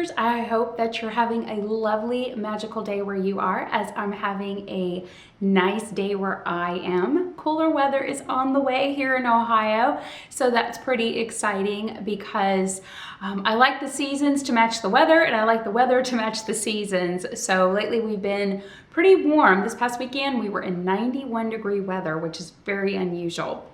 sisters. I hope that you're having a lovely, magical day where you are, as I'm having a nice day where I am. Cooler weather is on the way here in Ohio, so that's pretty exciting because I like the seasons to match the weather, and I like the weather to match the seasons. So lately we've been pretty warm. This past weekend we were in 91-degree weather, which is very unusual.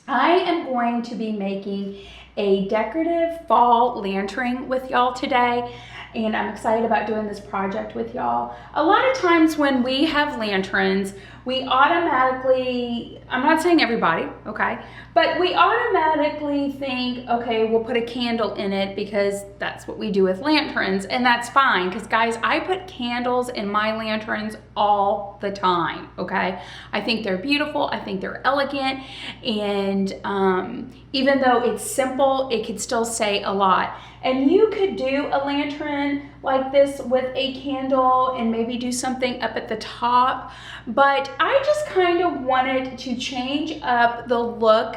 I am going to be making a decorative fall lantern with y'all today, and I'm excited about doing this project with y'all. A lot of times when we have lanterns, we automatically, I'm not saying everybody, okay, but we automatically think, okay, we'll put a candle in it because that's what we do with lanterns, and that's fine, because guys, I put candles in my lanterns all the time, okay? I think they're beautiful, I think they're elegant, and even though it's simple, it could still say a lot. And you could do a lantern like this with a candle and maybe do something up at the top, but I just kind of wanted to change up the look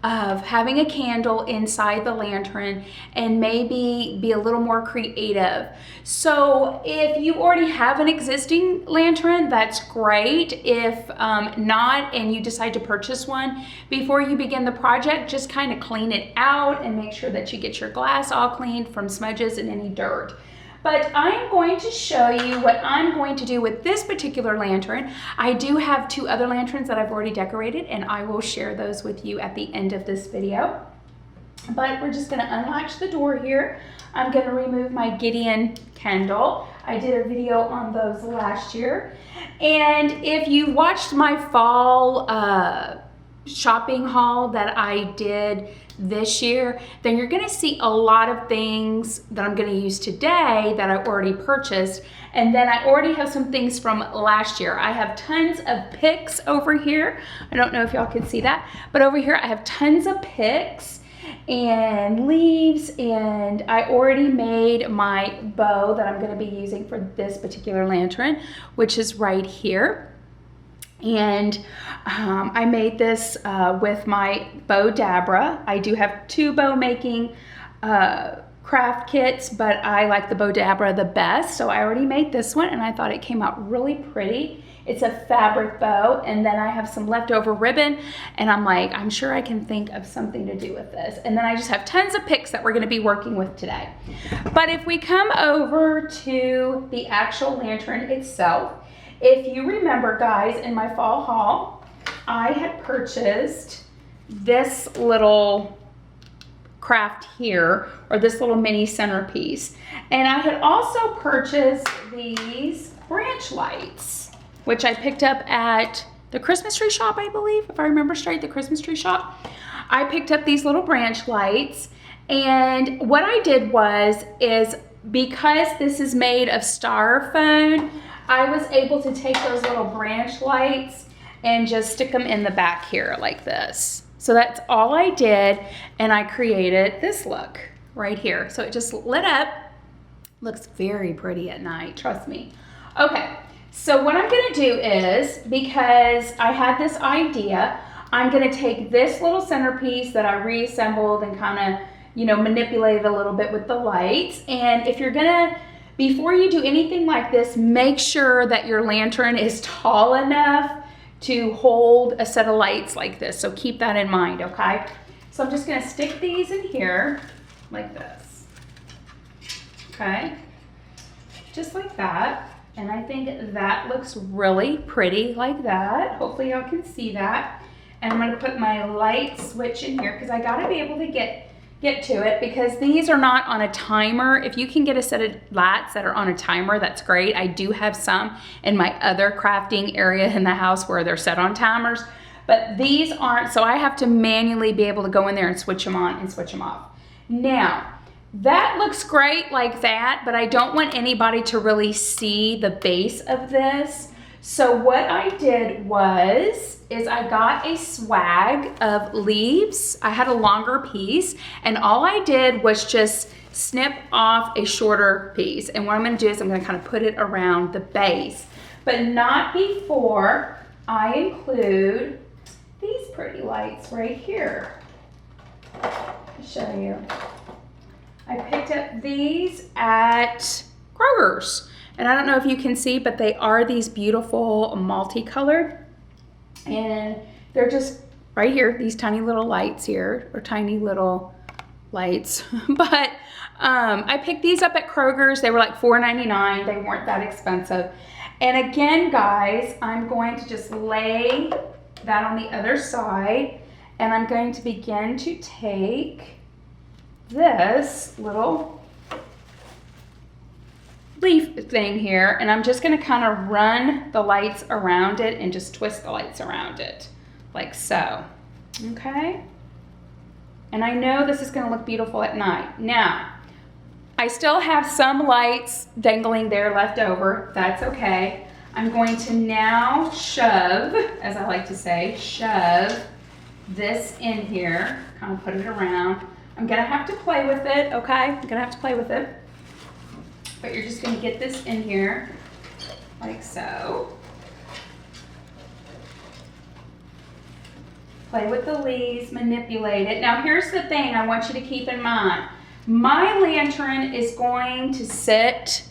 of having a candle inside the lantern and maybe be a little more creative. So if you already have an existing lantern, that's great. If not, and you decide to purchase one, before you begin the project, just kind of clean it out and make sure that you get your glass all cleaned from smudges and any dirt. But I'm going to show you what I'm going to do with this particular lantern. I do have two other lanterns that I've already decorated, and I will share those with you at the end of this video. But we're just gonna unlatch the door here. I'm gonna remove my Gideon candle. I did a video on those last year. And if you watched my fall shopping haul that I did this year, then you're gonna see a lot of things that I'm gonna use today that I already purchased, and then I already have some things from last year. I have tons of picks over here. I don't know if y'all can see that, but over here I have tons of picks and leaves, and I already made my bow that I'm gonna be using for this particular lantern, which is right here. And I made this with my bow Dabra. I do have two bow making craft kits, but I like the bow Dabra the best. So I already made this one, and I thought it came out really pretty. It's a fabric bow, and then I have some leftover ribbon, and I'm like, I'm sure I can think of something to do with this. And then I just have tons of picks that we're gonna be working with today. But if we come over to the actual lantern itself, if you remember, guys, in my fall haul, I had purchased this little craft here, or this little mini centerpiece. And I had also purchased these branch lights, which I picked up at the Christmas tree shop, I believe, if I remember straight, the Christmas tree shop. I picked up these little branch lights, and what I did is because this is made of styrofoam, I was able to take those little branch lights and just stick them in the back here like this. So that's all I did, and I created this look right here. So it just lit up, looks very pretty at night, trust me. Okay, so what I'm gonna do is, because I had this idea, I'm gonna take this little centerpiece that I reassembled and kind of, you know, manipulated a little bit with the lights. And if you're gonna, before you do anything like this, make sure that your lantern is tall enough to hold a set of lights like this. So keep that in mind, okay? So I'm just gonna stick these in here like this, okay? Just like that. And I think that looks really pretty like that. Hopefully y'all can see that. And I'm gonna put my light switch in here because I gotta be able to get to it, because these are not on a timer. If you can get a set of lights that are on a timer, that's great. I do have some in my other crafting area in the house where they're set on timers, but these aren't, so I have to manually be able to go in there and switch them on and switch them off. Now, that looks great like that, but I don't want anybody to really see the base of this. So what I did is I got a swag of leaves. I had a longer piece, and all I did was just snip off a shorter piece. And what I'm gonna do is I'm gonna kind of put it around the base, but not before I include these pretty lights right here. I'll show you. I picked up these at Kroger's. And I don't know if you can see, but they are these beautiful multicolored. And they're just right here, these tiny little lights here, or tiny little lights. But I picked these up at Kroger's. They were like $4.99. They weren't that expensive. And again, guys, I'm going to just lay that on the other side. And I'm going to begin to take this little leaf thing here, and I'm just going to kind of run the lights around it and just twist the lights around it like so. Okay, and I know this is going to look beautiful at night. Now I still have some lights dangling there left over. That's okay. I'm going to now shove, as I like to say, shove this in here, kind of put it around. I'm going to have to play with it, okay? I'm going to have to play with it. But you're just going to get this in here like so. Play with the leaves, manipulate it. Now here's the thing I want you to keep in mind. My lantern is going to sit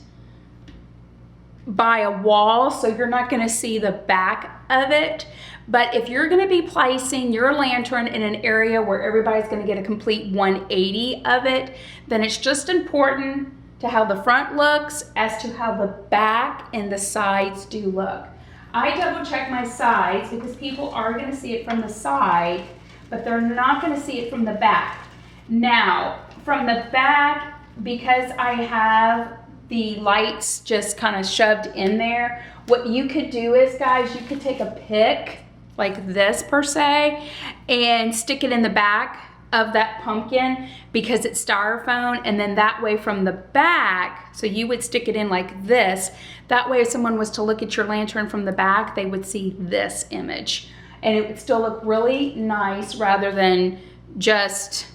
by a wall, so you're not going to see the back of it. But if you're going to be placing your lantern in an area where everybody's going to get a complete 180 of it, then it's just important to how the front looks as to how the back and the sides do look. I double check my sides because people are going to see it from the side, but they're not going to see it from the back. Now, from the back, because I have the lights just kind of shoved in there, what you could do is, guys, you could take a pick like this per se and stick it in the back of that pumpkin because it's styrofoam, and then that way from the back, so you would stick it in like this. That way if someone was to look at your lantern from the back, they would see this image, and it would still look really nice rather than just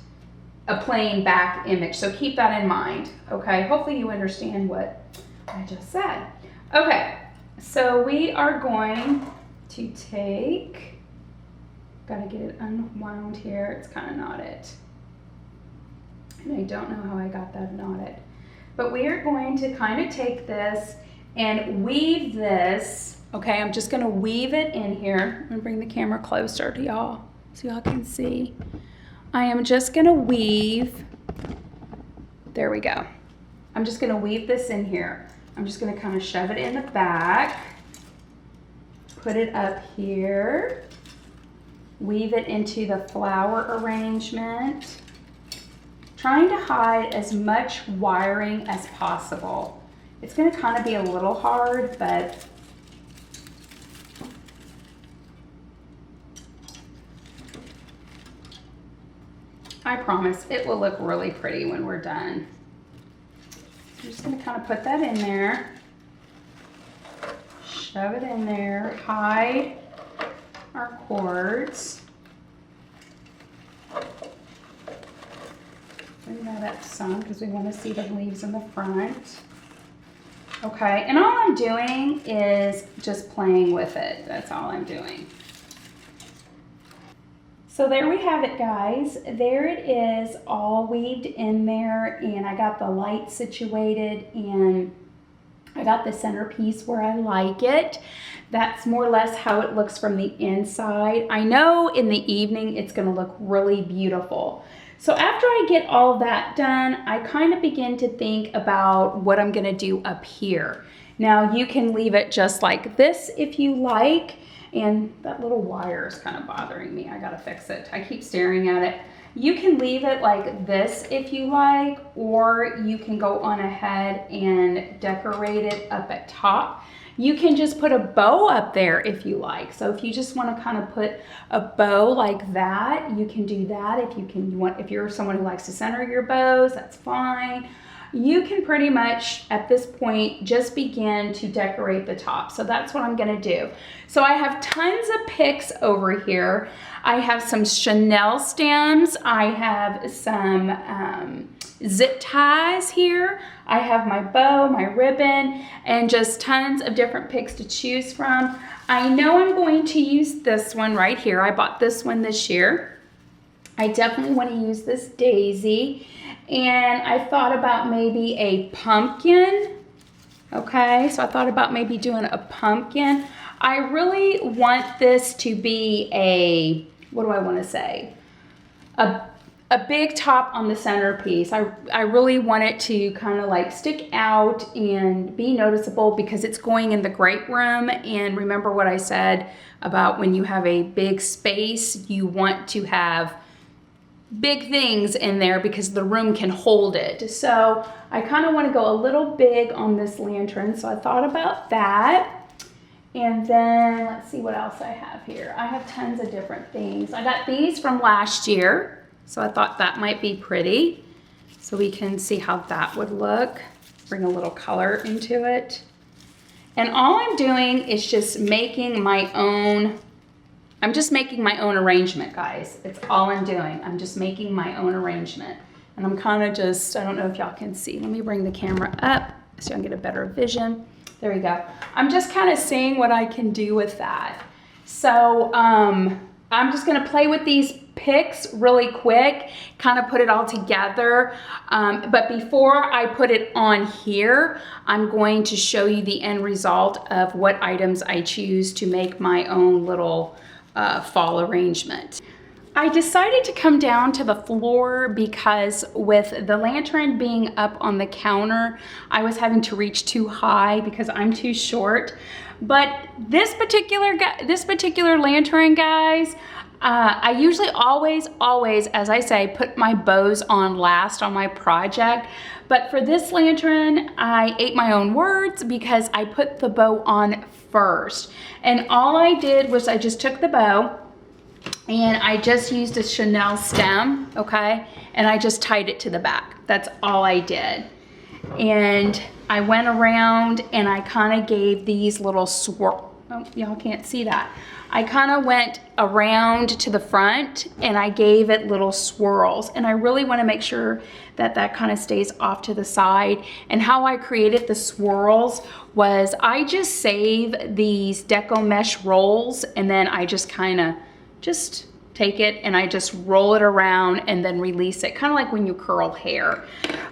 a plain back image. So keep that in mind, okay? Hopefully you understand what I just said. Okay, so we are going to take, gotta get it unwound here. It's kind of knotted. And I don't know how I got that knotted. But we are going to kind of take this and weave this. Okay, I'm just gonna weave it in here. I'm gonna bring the camera closer to y'all so y'all can see. I am just gonna weave, there we go. I'm just gonna weave this in here. I'm just gonna kind of shove it in the back, put it up here, weave it into the flower arrangement, trying to hide as much wiring as possible. It's gonna kind of be a little hard, but I promise it will look really pretty when we're done. I'm just gonna kind of put that in there, shove it in there, hide our cords. Bring that up some because we want to see the leaves in the front. Okay, and all I'm doing is just playing with it. That's all I'm doing. So there we have it, guys. There it is, all weaved in there, and I got the light situated, and I got the centerpiece where I like it. That's more or less how it looks from the inside. I know in the evening it's gonna look really beautiful. So after I get all that done, I kind of begin to think about what I'm gonna do up here. Now you can leave it just like this if you like, and that little wire is kind of bothering me. I gotta fix it. I keep staring at it. You can leave it like this if you like, or you can go on ahead and decorate it up at top. You can just put a bow up there if you like. So if you just want to kind of put a bow like that, you can do that. If you're someone who likes to center your bows, that's fine. You can pretty much at this point just begin to decorate the top. So that's what I'm gonna do. So I have tons of picks over here. I have some Chanel stems. I have some zip ties here. I have my bow, my ribbon, and just tons of different picks to choose from. I know I'm going to use this one right here. I bought this one this year. I definitely want to use this daisy. And I thought about maybe a pumpkin. Okay, so I thought about maybe doing a pumpkin. I really want this to be a, what do I want to say? A big top on the centerpiece. I really want it to kind of like stick out and be noticeable because it's going in the great room. And remember what I said about when you have a big space, you want to have big things in there because the room can hold it. So I kind of want to go a little big on this lantern. So I thought about that. And then let's see what else I have here. I have tons of different things. I got these from last year. So I thought that might be pretty. So we can see how that would look. Bring a little color into it. And all I'm doing is just making my own, I'm just making my own arrangement, guys. It's all I'm doing. I'm just making my own arrangement. And I'm kind of just, I don't know if y'all can see. Let me bring the camera up so I can get a better vision. There we go. I'm just kind of seeing what I can do with that. So I'm just gonna play with these picks really quick, kind of put it all together. But before I put it on here, I'm going to show you the end result of what items I choose to make my own little fall arrangement. I decided to come down to the floor because with the lantern being up on the counter, I was having to reach too high because I'm too short. But this particular lantern, guys, I usually always, as I say, put my bows on last on my project. But for this lantern, I ate my own words because I put the bow on first. And all I did was I just took the bow and I just used a Chanel stem, okay? And I just tied it to the back. That's all I did. And I went around and I kind of gave these little swirl. Oh, y'all can't see that. I kind of went around to the front and I gave it little swirls. And I really want to make sure that that kind of stays off to the side. And how I created the swirls was I just save these deco mesh rolls and then I just kind of just take it and I just roll it around and then release it, kind of like when you curl hair.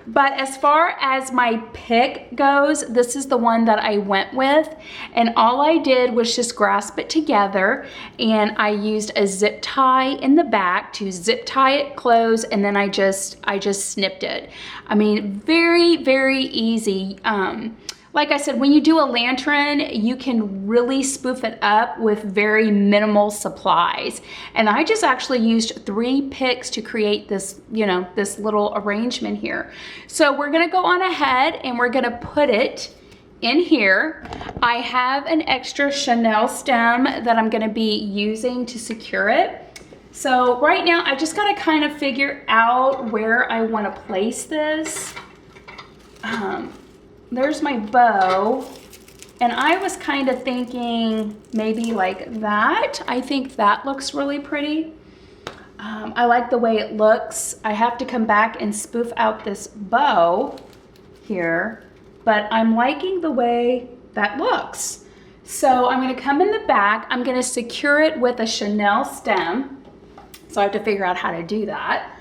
But as far as my pick goes, this is the one that I went with. And all I did was just grasp it together and I used a zip tie in the back to zip tie it close, and then I just snipped it. I mean, very, very easy. Like I said, when you do a lantern, you can really spoof it up with very minimal supplies. And I just actually used 3 picks to create this, you know, this little arrangement here. So we're gonna go on ahead and we're gonna put it in here. I have an extra Chanel stem that I'm gonna be using to secure it. So right now, I just gotta kind of figure out where I wanna place this. There's my bow, and I was kind of thinking maybe like that. I think that looks really pretty. I like the way it looks. I have to come back and spoof out this bow here, but I'm liking the way that looks. So I'm gonna come in the back. I'm gonna secure it with a Chanel stem. So I have to figure out how to do that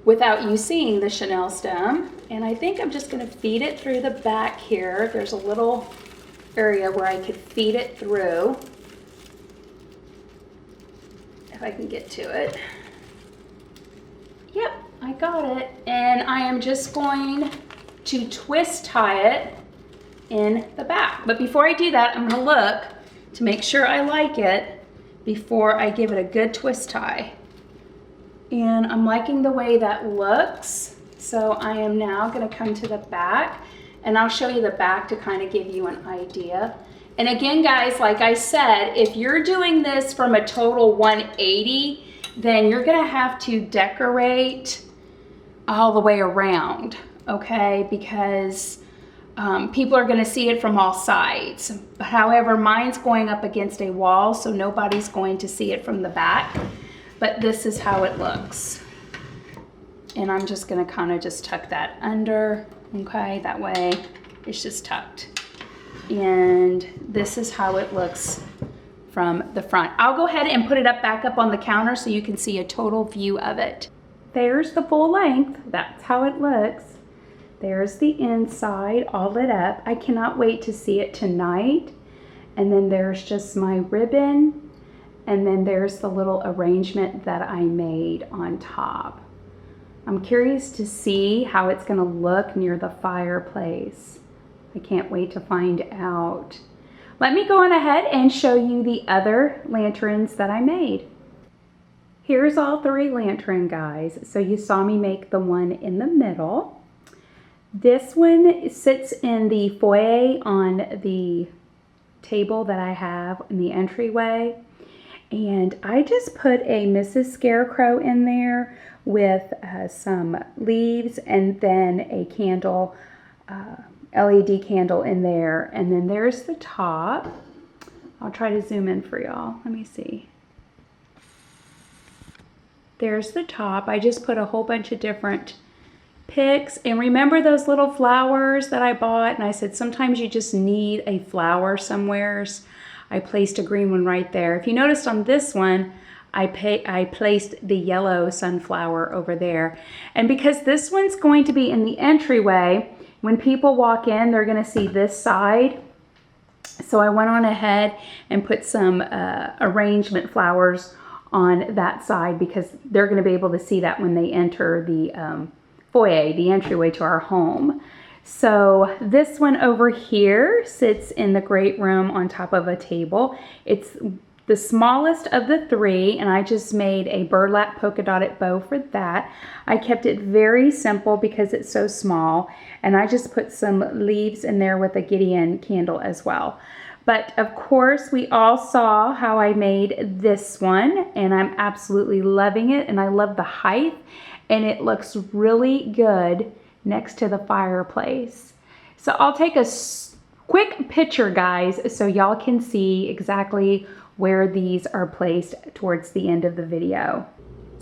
without you seeing the Chanel stem. And I think I'm just gonna feed it through the back here. There's a little area where I could feed it through, if I can get to it. Yep, I got it. And I am just going to twist tie it in the back. But before I do that, I'm gonna look to make sure I like it before I give it a good twist tie. And I'm liking the way that looks. So I am now gonna come to the back and I'll show you the back to kind of give you an idea. And again, guys, like I said, if you're doing this from a total 180, then you're gonna have to decorate all the way around, okay? Because people are gonna see it from all sides. However, mine's going up against a wall, so nobody's going to see it from the back. But this is how it looks. And I'm just gonna kind of just tuck that under, okay? That way it's just tucked. And this is how it looks from the front. I'll go ahead and put it back up on the counter so you can see a total view of it. there's the full length. That's how it looks. There's the inside all lit up. I cannot wait to see it tonight. And then there's just my ribbon. And then there's the little arrangement that I made on top. I'm curious to see how it's gonna look near the fireplace. I can't wait to find out. Let me go on ahead and show you the other lanterns that I made. Here's all 3 lantern guys. So you saw me make the one in the middle. This one sits in the foyer on the table that I have in the entryway. And I just put a Mrs. Scarecrow in there with some leaves and then a candle, LED candle in there. And then there's the top. I'll try to zoom in for y'all. Let me see. There's the top. I just put a whole bunch of different picks, and remember those little flowers that I bought, and I said sometimes you just need a flower somewheres. I placed a green one right there. If you noticed on this one, I placed the yellow sunflower over there. And because this one's going to be in the entryway, when people walk in, they're gonna see this side. So I went on ahead and put some arrangement flowers on that side because they're gonna be able to see that when they enter the foyer, the entryway to our home. So this one over here sits in the great room on top of a table. It's the smallest of the 3, and I just made a burlap polka dotted bow for that. I kept it very simple because it's so small, and I just put some leaves in there with a Gideon candle as well. But of course, we all saw how I made this one, and I'm absolutely loving it, and I love the height. And it looks really good next to the fireplace. So I'll take a quick picture, guys, so y'all can see exactly where these are placed towards the end of the video.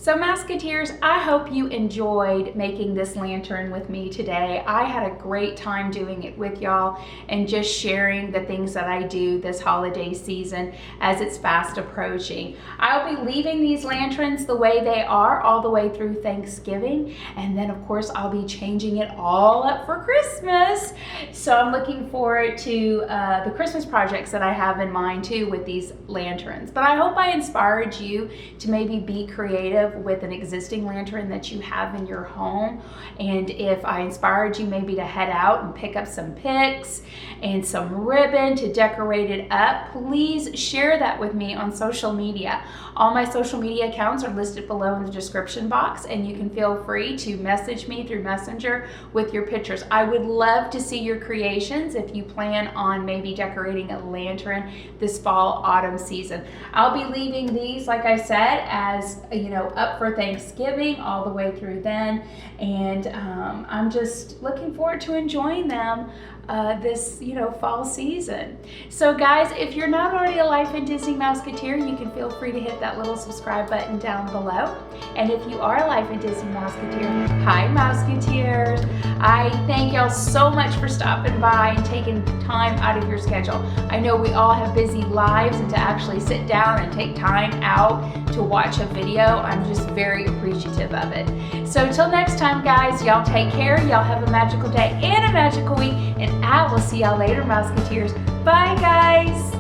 So Mouseketeers, I hope you enjoyed making this lantern with me today. I had a great time doing it with y'all and just sharing the things that I do this holiday season as it's fast approaching. I'll be leaving these lanterns the way they are all the way through Thanksgiving, and then of course I'll be changing it all up for Christmas. So I'm looking forward to the Christmas projects that I have in mind too with these lanterns. But I hope I inspired you to maybe be creative with an existing lantern that you have in your home. And if I inspired you maybe to head out and pick up some picks and some ribbon to decorate it up, please share that with me on social media. All my social media accounts are listed below in the description box, and you can feel free to message me through Messenger with your pictures. I would love to see your creations if you plan on maybe decorating a lantern this fall, autumn season. I'll be leaving these, like I said, as up for Thanksgiving all the way through then, and I'm just looking forward to enjoying them this fall season. So guys, if you're not already a Life in Disney Mouseketeer, you can feel free to hit that little subscribe button down below. And if you are a Life in Disney Mouseketeer, hi Mouseketeers. I thank y'all so much for stopping by and taking time out of your schedule. I know we all have busy lives, and to actually sit down and take time out to watch a video, I'm just very appreciative of it. So till next time guys, y'all take care, y'all have a magical day and a magical week, and I will see y'all later, Mouseketeers. Bye guys.